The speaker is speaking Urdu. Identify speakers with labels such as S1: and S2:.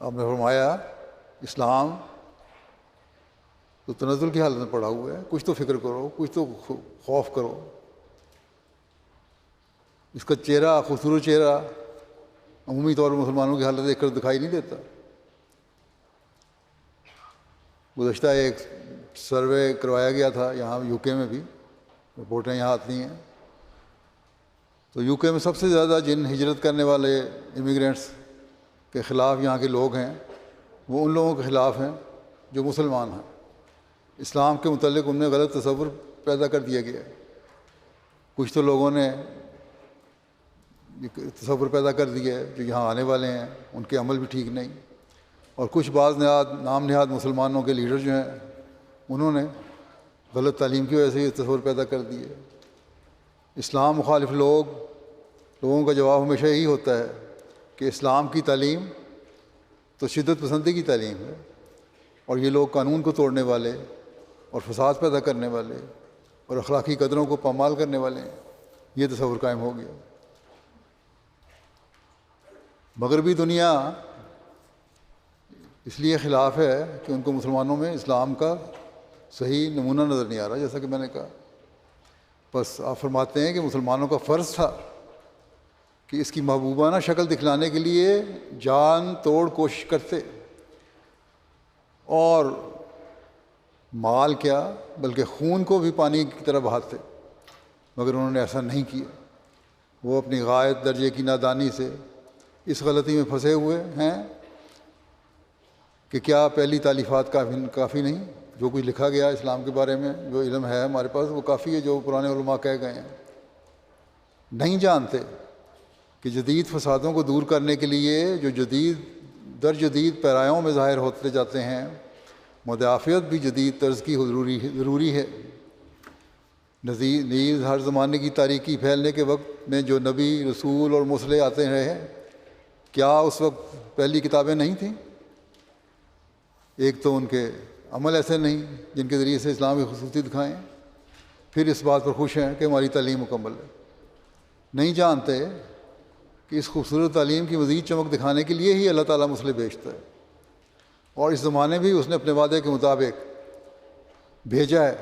S1: آپ نے فرمایا اسلام تو تنزل کی حالت میں پڑا ہوا ہے، کچھ تو فکر کرو، کچھ تو خوف کرو۔ اس کا چہرہ، خوبصورت چہرہ عمومی طور پر مسلمانوں کی حالت دیکھ کر دکھائی نہیں دیتا۔ گزشتہ ایک سروے کروایا گیا تھا یہاں یو کے میں بھی، رپورٹیں یہاں آتی ہیں، تو یو کے میں سب سے زیادہ جن ہجرت کرنے والے امیگرینٹس کے خلاف یہاں کے لوگ ہیں وہ ان لوگوں کے خلاف ہیں جو مسلمان ہیں۔ اسلام کے متعلق ان میں غلط تصور پیدا کر دیا گیا ہے۔ کچھ تو لوگوں نے تصور پیدا کر دیا ہے جو یہاں آنے والے ہیں ان کے عمل بھی ٹھیک نہیں، اور کچھ بعض نام نہاد مسلمانوں کے لیڈر جو ہیں انہوں نے غلط تعلیم کی وجہ سے یہ تصور پیدا کر دی ہے۔ اسلام مخالف لوگوں کا جواب ہمیشہ یہی ہوتا ہے کہ اسلام کی تعلیم تو شدت پسندی کی تعلیم ہے، اور یہ لوگ قانون کو توڑنے والے اور فساد پیدا کرنے والے اور اخلاقی قدروں کو پامال کرنے والے ہیں۔ یہ تصور قائم ہو گیا۔ مغربی دنیا اس لیے خلاف ہے کہ ان کو مسلمانوں میں اسلام کا صحیح نمونہ نظر نہیں آ رہا، جیسا کہ میں نے کہا۔ بس آپ فرماتے ہیں کہ مسلمانوں کا فرض تھا کہ اس کی محبوبانہ شکل دکھلانے کے لیے جان توڑ کوشش کرتے، اور مال کیا بلکہ خون کو بھی پانی کی طرح بہاتے، مگر انہوں نے ایسا نہیں کیا۔ وہ اپنی غایت درجے کی نادانی سے اس غلطی میں پھنسے ہوئے ہیں کہ کیا پہلی تالیفات کافی نہیں، جو کچھ لکھا گیا اسلام کے بارے میں، جو علم ہے ہمارے پاس وہ کافی ہے، جو پرانے علماء کہہ گئے ہیں۔ نہیں جانتے کہ جدید فسادوں کو دور کرنے کے لیے جو جدید پیرایوں میں ظاہر ہوتے جاتے ہیں، مدافعت بھی جدید طرز کی ضروری ہے۔ نیز ہر زمانے کی تاریکی پھیلنے کے وقت میں جو نبی، رسول اور مرسل آتے رہے ہیں، کیا اس وقت پہلی کتابیں نہیں تھیں؟ ایک تو ان کے عمل ایسے نہیں جن کے ذریعے سے اسلام کی خصوصیت دکھائیں، پھر اس بات پر خوش ہیں کہ ہماری تعلیم مکمل ہے۔ نہیں جانتے کہ اس خوبصورت تعلیم کی مزید چمک دکھانے کے لیے ہی اللہ تعالیٰ مسلح بھیجتا ہے، اور اس زمانے بھی اس نے اپنے وعدے کے مطابق بھیجا ہے۔